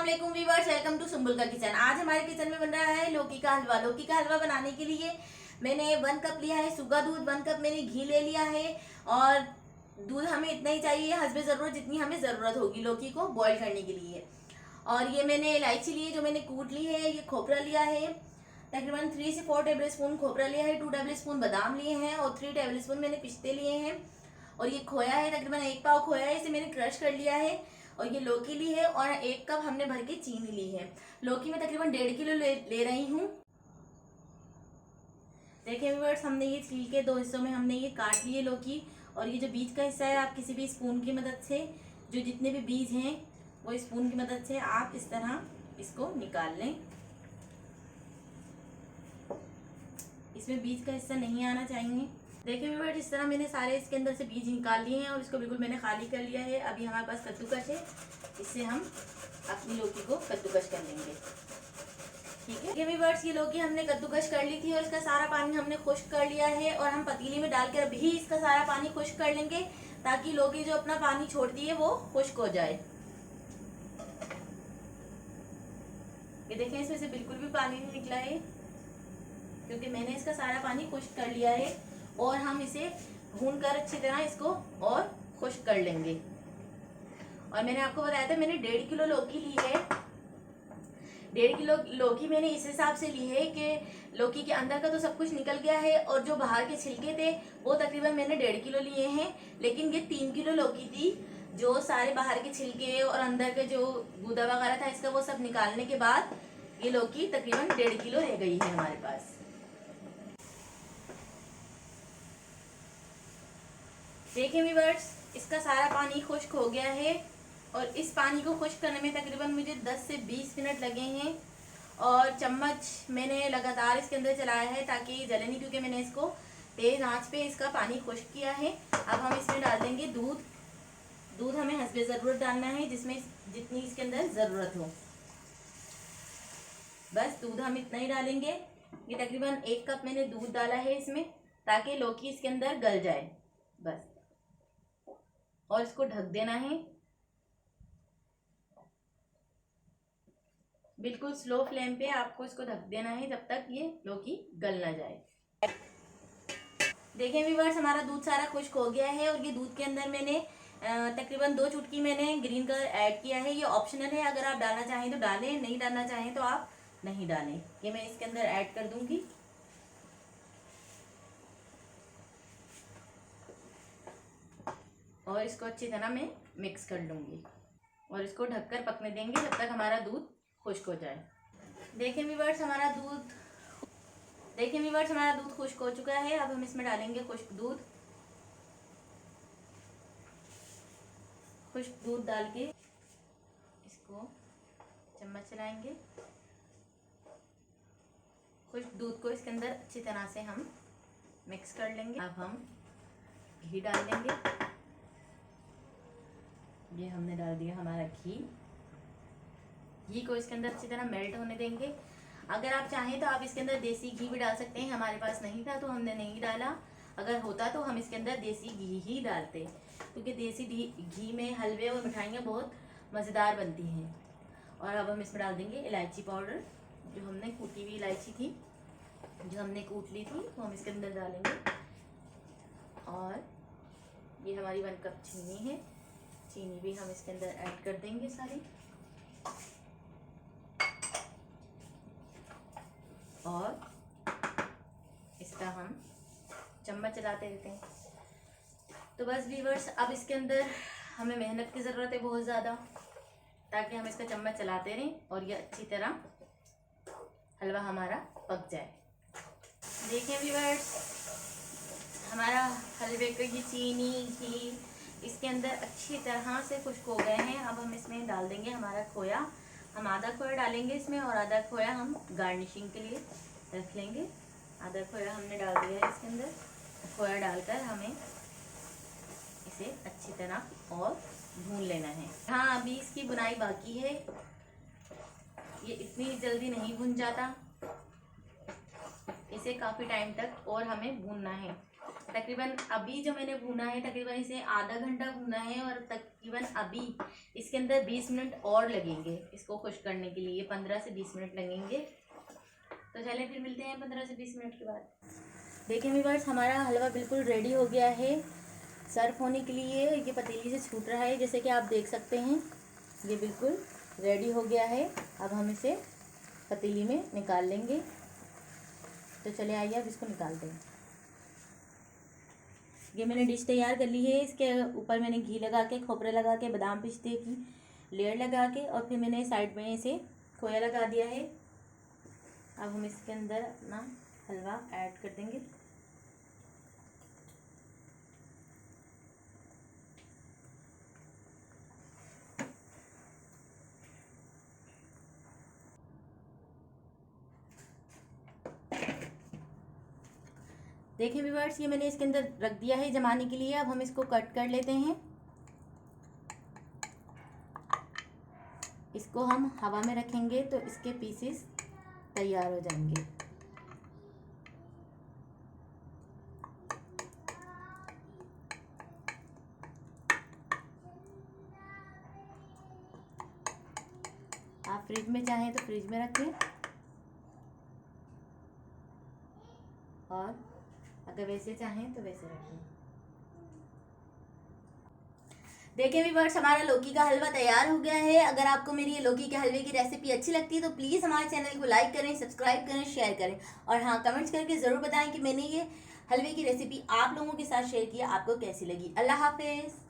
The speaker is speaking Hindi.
अस्सलाम व्यूअर्स, वेलकम टू सुंबुल का किचन। आज हमारे किचन में बन रहा है लौकी का हलवा। लौकी का हलवा बनाने के लिए मैंने 1 कप लिया है सूखा दूध, 1 कप मैंने घी ले लिया है और दूध हमें इतना ही चाहिए हस्बे ज़रूरत जितनी हमें ज़रूरत होगी लौकी को बॉईल करने के लिए। और ये मैंने इलायची ली है जो मैंने कूट ली है। ये खोपरा लिया है, तकरीबन 3 से 4 टेबल स्पून खोपरा लिया है, 2 टेबल स्पून बादाम लिए हैं और 3 टेबल स्पून मैंने पिस्ते लिए हैं। और ये खोया है, तकरीबन 1 पाव खोया है, इसे मैंने क्रश कर लिया है। और ये लौकी ली है और 1 कप हमने भर के चीनी ली है। लौकी में तकरीबन 1.5 किलो ले रही हूँ। देखिए व्यूअर्स, हमने ये छील के 2 हिस्सों में हमने ये काट लिए लौकी। और ये जो बीज का हिस्सा है आप किसी भी स्पून की मदद से, जो जितने भी बीज हैं वो स्पून की मदद से आप इस तरह इसको निकाल लें। इसमें बीज का हिस्सा नहीं आना चाहिए। देखिए व्यूअर्स, इस तरह मैंने सारे इसके अंदर से बीज निकाल लिए हैं और इसको बिल्कुल मैंने खाली कर लिया है। अभी हमारे पास कद्दूकस है, इससे हम अपनी लौकी को कद्दूकस कर लेंगे। ठीक है व्यूअर्स, ये लौकी हमने कद्दूकस कर ली थी और इसका सारा पानी हमने खुश्क कर लिया है। और हम पतीली में डालकर अभी इसका सारा पानी खुश्क कर लेंगे ताकि लौकी जो अपना पानी छोड़ती है वो खुश्क हो जाए। ये देखें, इसमें से बिल्कुल भी पानी नहीं निकला है क्योंकि मैंने इसका सारा पानी खुश्क कर लिया है। और हम इसे भून कर अच्छी तरह इसको और खुश्क कर लेंगे। और मैंने आपको बताया था मैंने 1.5 किलो लौकी ली है। 1.5 किलो लौकी मैंने इस हिसाब से ली है कि लौकी के अंदर का तो सब कुछ निकल गया है और जो बाहर के छिलके थे वो तकरीबन मैंने 1.5 किलो लिए हैं। लेकिन ये 3 किलो लौकी थी, जो सारे बाहर के छिलके और अंदर के जो गूदा वगैरह था इसका वो सब निकालने के बाद ये लौकी तकरीबन 1.5 किलो रह गई है हमारे पास। देखिए व्यूअर्स, इसका सारा पानी खुश्क हो गया है और इस पानी को खुश्क करने में तकरीबन मुझे 10 से 20 मिनट लगे हैं। और चम्मच मैंने लगातार इसके अंदर चलाया है ताकि जले नहीं, क्योंकि मैंने इसको तेज आंच पे इसका पानी खुश्क किया है। अब हम इसमें डाल देंगे दूध। दूध हमें हस्बे ज़रूरत डालना है, जिसमें जितनी इसके अंदर ज़रूरत हो, बस दूध हम इतना ही डालेंगे। ये तकरीबन 1 कप मैंने दूध डाला है इसमें ताकि लौकी इसके अंदर गल जाए बस। और इसको ढक देना है, बिल्कुल स्लो फ्लेम पे आपको इसको ढक देना है जब तक ये लौकी गल ना जाए। देखें व्यूअर्स, हमारा दूध सारा खुश्क हो गया है और ये दूध के अंदर मैंने तकरीबन 2 चुटकी मैंने ग्रीन कलर ऐड किया है। ये ऑप्शनल है, अगर आप डालना चाहें तो डालें, नहीं डालना चाहें तो आप नहीं डालें। ये मैं इसके अंदर ऐड कर दूंगी। और इसको अच्छी तरह मैं मिक्स कर लूँगी और इसको ढककर पकने देंगे जब तक हमारा दूध खुश्क हो जाए। देखें व्यूअर्स, हमारा दूध खुश्क हो चुका है। अब हम इसमें डालेंगे खुश्क दूध। खुश्क दूध डाल के इसको चम्मच चलाएंगे। खुश्क दूध को इसके अंदर अच्छी तरह से हम मिक्स कर लेंगे। अब हम घी डाल देंगे। ये हमने डाल दिया हमारा घी। घी को इसके अंदर अच्छी तरह मेल्ट होने देंगे। अगर आप चाहें तो आप इसके अंदर देसी घी भी डाल सकते हैं। हमारे पास नहीं था तो हमने नहीं डाला, अगर होता तो हम इसके अंदर देसी घी ही डालते, क्योंकि देसी घी में हलवे और मिठाइयाँ बहुत मज़ेदार बनती हैं। और अब हम इसमें डाल देंगे इलायची पाउडर, जो हमने कूटी हुई इलायची थी, जो हमने कूट ली थी, वो हम इसके अंदर डालेंगे। और ये हमारी 1 कप चीनी है, चीनी भी हम इसके अंदर ऐड कर देंगे सारी। और इसका हम चम्मच चलाते रहते हैं। तो बस व्यूअर्स, अब इसके अंदर हमें मेहनत की ज़रूरत है बहुत ज़्यादा, ताकि हम इसका चम्मच चलाते रहें और ये अच्छी तरह हलवा हमारा पक जाए। देखें व्यूअर्स, हमारा हलवे का ये चीनी घी इसके अंदर अच्छी तरह से खुश्क हो गए हैं। अब हम इसमें डाल देंगे हमारा खोया। हम आधा खोया डालेंगे इसमें और आधा खोया हम गार्निशिंग के लिए रख लेंगे। आधा खोया हमने डाल दिया है इसके अंदर। खोया डालकर हमें इसे अच्छी तरह और भून लेना है। हाँ, अभी इसकी बुनाई बाकी है, ये इतनी जल्दी नहीं भुन जाता, इसे काफ़ी टाइम तक और हमें भूनना है। तकरीबन अभी जो मैंने भूना है, तकरीबन इसे आधा घंटा भूना है और तकरीबन अभी इसके अंदर 20 मिनट और लगेंगे इसको खुश करने के लिए, 15 से 20 मिनट लगेंगे। तो चलें फिर मिलते हैं 15 से 20 मिनट के बाद। देखिए व्यूअर्स, हमारा हलवा बिल्कुल रेडी हो गया है सर्व होने के लिए। ये पतीली से छूट रहा है, जैसे कि आप देख सकते हैं ये बिल्कुल रेडी हो गया है। अब हम इसे पतीली में निकाल लेंगे। तो चले आइए अब इसको निकालते हैं। ये मैंने डिश तैयार कर ली है। इसके ऊपर मैंने घी लगा के, खोपरे लगा के, बादाम पिस्ते की लेयर लगा के और फिर मैंने साइड में इसे खोया लगा दिया है। अब हम इसके अंदर अपना हलवा ऐड कर देंगे। देखें व्यूअर्स, ये मैंने इसके अंदर रख दिया है जमाने के लिए। अब हम इसको कट कर लेते हैं। इसको हम हवा में रखेंगे तो इसके पीसेस तैयार हो जाएंगे। आप फ्रिज में चाहें तो फ्रिज में रखें और अगर वैसे चाहें तो वैसे रखें। देखिए व्यूअर्स, हमारा लौकी का हलवा तैयार हो गया है। अगर आपको मेरी ये लौकी के हलवे की रेसिपी अच्छी लगती है तो प्लीज़ हमारे चैनल को लाइक करें, सब्सक्राइब करें, शेयर करें और हाँ, कमेंट्स करके ज़रूर बताएं कि मैंने ये हलवे की रेसिपी आप लोगों के साथ शेयर किया आपको कैसी लगी। अल्लाह हाफिज़।